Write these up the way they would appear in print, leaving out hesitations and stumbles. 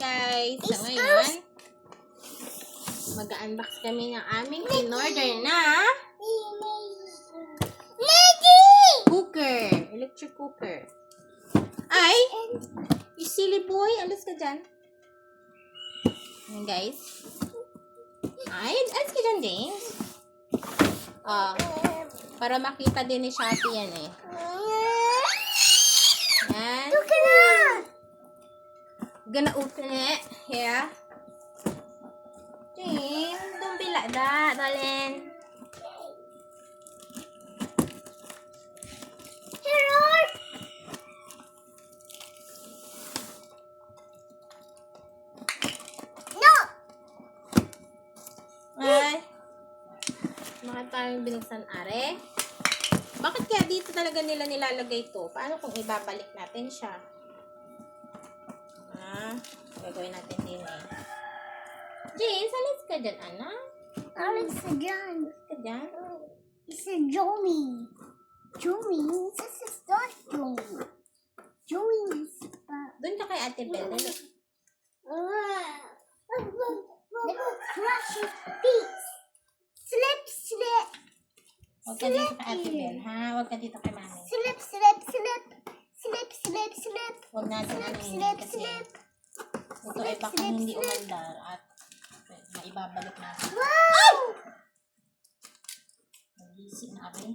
guys. So ngayon, mag-unbox kami ng aming in-order na cooker. Electric cooker. Ay! You silly boy. Alis ka dyan. Ayan guys. Ay, alis ka dyan, James. Para makita din ni Shopee yan eh. Yan. Gonna open it here. James, don't be like that, darling. Ay, bakit tayong binuksan are? Bakit kaya dito talaga nila nilalagay to? Paano kung ibabalik natin siya? Gagawin natin din eh. James, alis ka dyan, anak. Alis ka dyan. Alis ka dyan. It's a Joey. Joey, this is not Joey. Joey is... Doon ka kay Ate Belle. Little crush your feet. Slip, slip. Huwag ka dito kay Ate Belle, ha? Huwag ka dito kay Mami. Slip, slip, slip. Slip, slip, slip. Huwag natin ano yun Slip, kasi slip. ito ay baka hindi umandar at maibabalik natin. Wow! Nagising na rin.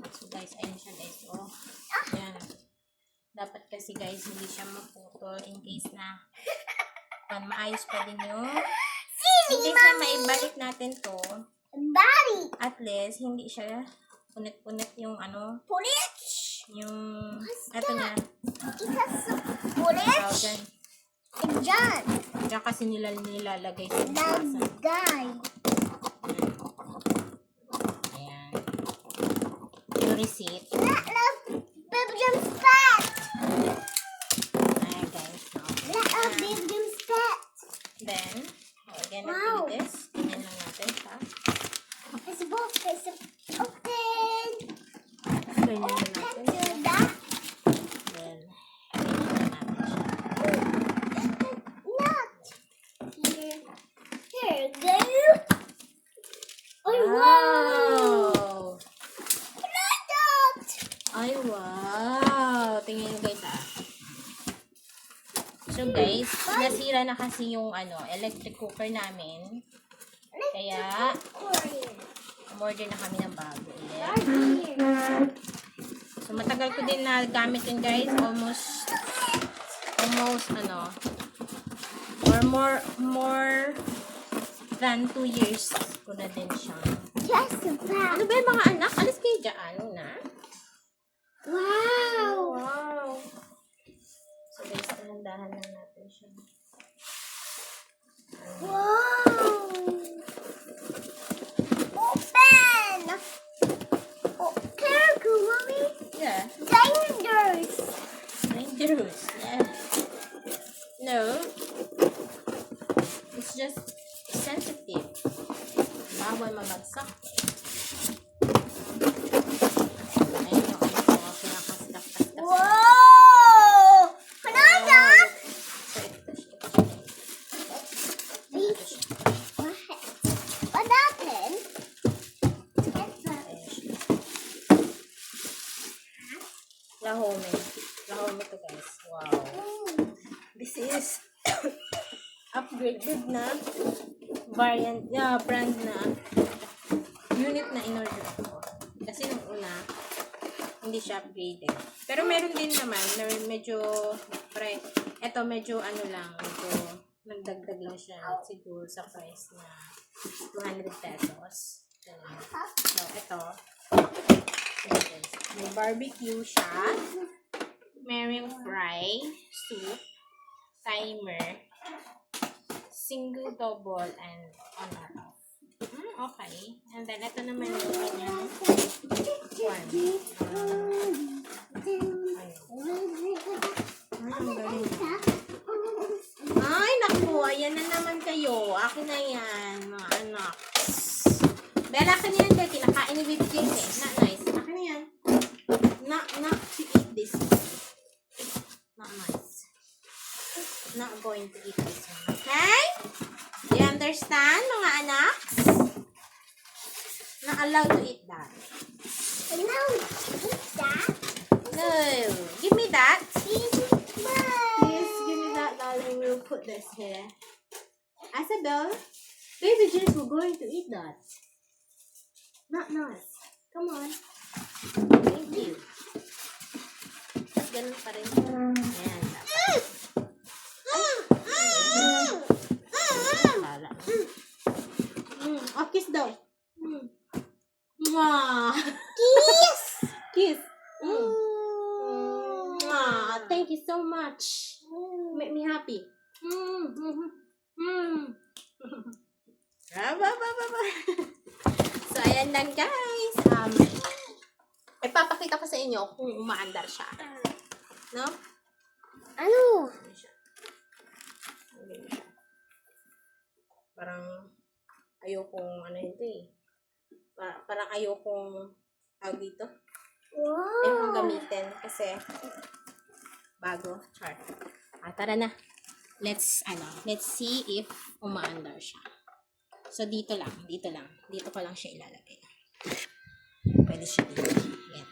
So guys, ayun siya guys. Oh, yan. Dapat kasi guys, hindi siya maputol in case na maayos pa din yung in case na maibalik natin to. Body. At least, hindi siya punit-punit yung ano. Punit. Yung, eto niya. It has some punit. Dyan. And John. Diyan kasi nilalagay sa basa. Guy. Ayan. Yung receipt. Love Belgium spat. Ayan guys. Love Belgium spat. Then, again, Wow. this. Ganyan lang natin siya. It's a book. It's a open. Ganyan lang natin siya. To that. Then, ganyan lang natin siya. Not. Here. Here go. Oh, wow. Product. Ay, wow! Tingnan nyo guys So guys, nasira na kasi yung electric cooker namin. Kaya, umorder na kami ng bago ulit. So matagal ko din na gamit yun guys. Almost or more than 2 years ko na din siya. Yes, wow. Ano ba yung mga anak? Alis kayo dyan. Na? Wow. Wow! So guys, talandahan lang natin siya. Wow. Open. Oh, careful, mommy. Yeah. Dangerous. Dangerous. Yeah. No. It's just sensitive. Bawal mabagsak. Ayun yung kinakastak-kastak. Wow. Hanada. So, ito siya. What happened? Ayun siya. Lahome. Lahome to guys. Wow. This is upgraded na variant, brand na unit na in-order ko. Kasi nung una, hindi siya upgraded. Pero meron din naman na medyo, eto medyo medyo nagdagdag lang siya siguro sa price na 200 pesos. So, eto. May barbecue siya. Merong fry, soup, timer, single, double, and on or off. Okay. And then, ito naman yung kanyang one. Ang galing. Ay, naku. Ayan na naman kayo. Akin na yan, mga anak. Bella, akin na yan, Bella. Kinakain ni Baby James eh. Not nice. Akin na yan. Not to eat this. Not nice. Not going to eat this one. Okay? Do you understand, mga anak? Not allowed to eat that. No, what's that? No. Give me that. Baby Yes, give me that, darling. We'll put this here. Isabel, baby James, we're going to eat that. Not nice. Come on. Thank you. Tapos ganun pa rin. Ayan. Wala. Oh, kiss daw. Mwah. Kiss. Kiss. Mwah. Thank you so much. Make me happy. So, ayan lang guys. Ipapakita ko sa inyo kung umaandar siya. No? Ano? Ano siya? Ano siya? Parang ayokong ano ito eh. Parang ayokong tawag dito. Ayokong Wow. gamitin kasi bago. Char. Tara na. Let's see if umaandar siya. So, dito lang. Dito ko lang siya ilalagay. Pwede siya dito. Yan.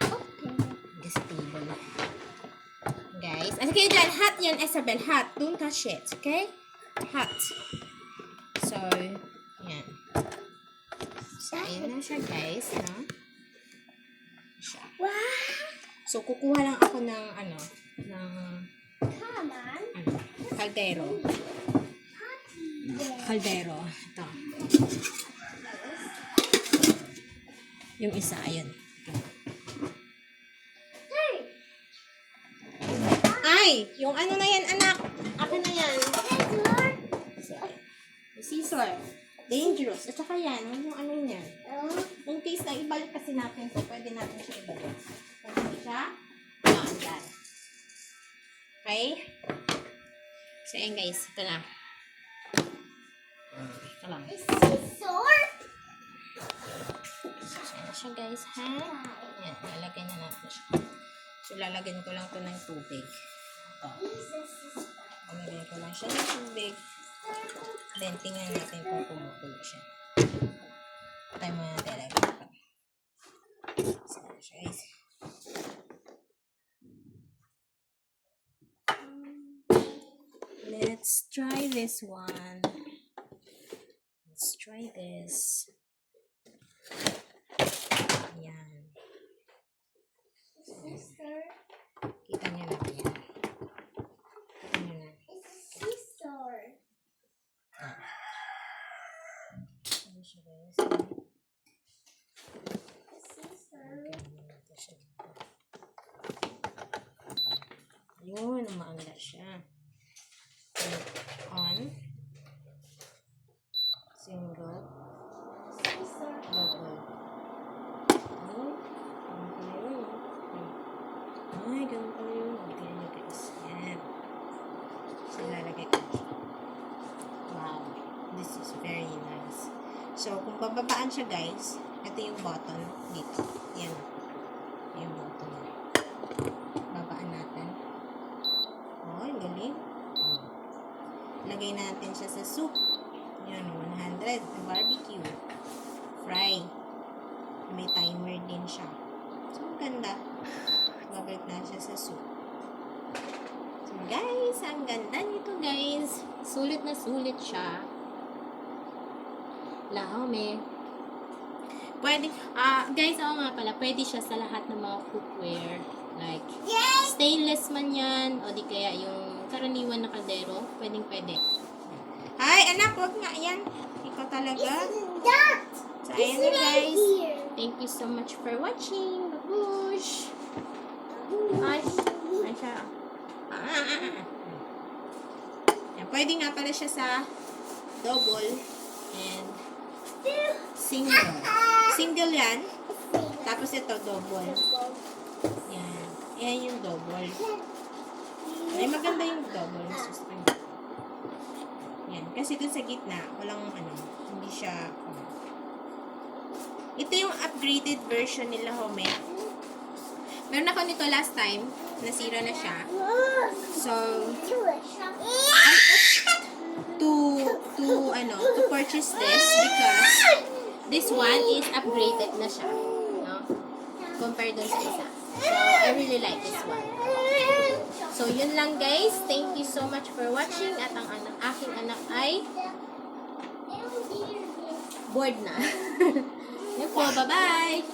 Hanggang sa table. Guys. Okay, dyan. Hot yan, Isabel. Hot. Don't touch it. Okay? Hot. So, yan. So, ayan na siya, guys. No? Siya. Wow. So, kukuha lang ako ng, ng, Come on. kaldero. Kaldero. Ito. Yung isa, ayun. Hey. Ay! Yung ano na yan, anak! Akin na yan. Scissor. Dangerous. At saka yan, yung ano yan. In case na ibalik kasi natin so pwede natin siya ibalik. Pwede hindi siya maandar. Okay? So, ayan guys. Ito na. Ito lang. Scissor. So, ayan siya guys, ha? Ayan, lalagay na natin siya. So, lalagyan ko lang ito ng tubig. Ito. Lalagyan ko lang siya ng tubig. Then, tingnan natin kung kumukulo siya. Tayo muna natin lagyan ito. So, ayan siya guys. Let's try this one. Let's try this. Ayan. Sister. Kita niyo na yan. Kita niyo na. It's a scissor. Ano siya guys? Scissor. Ayun, umaanda siya. On. Single. Scissor. Double. Ay, ganun pala yun. Okay, nyo guys. Yan. So, lalagay ko. Wow. This is very nice. So, kung bababaan siya guys, ito yung button dito. Yan. Yung button. Babaan natin. Oh, ang galing. Lagay natin siya sa soup. Yan, 100. Barbecue. Fry. May timer din siya. So, ang ganda. Babalik na siya sa soup. So, guys, ang ganda nito, guys. Sulit na sulit siya. Lahome. Pwede, guys, oo nga pala, pwede siya sa lahat ng mga cookware. Like, stainless man yan, o di kaya yung karaniwan na kaldero. Pwedeng-pwede. Hi, anak, wag nga yan. Ikaw talaga. That. So, ayan na, guys. Thank you so much for watching. Babush! Ay, ay siya. Yan, pwede nga pala siya sa double and single. Single yan. Tapos ito, double. Yan. Yan yung double. Ay, maganda yung double. Yan. Kasi dun sa gitna, walang hindi siya, ito yung upgraded version nila, Home. Meron ako nito last time. Nasira na siya. So, to purchase this because this one is upgraded na siya, no? Compared dun sa isa. So, I really like this one. So, yun lang guys. Thank you so much for watching. At ang aking anak ay bored na. Yun po, bye-bye!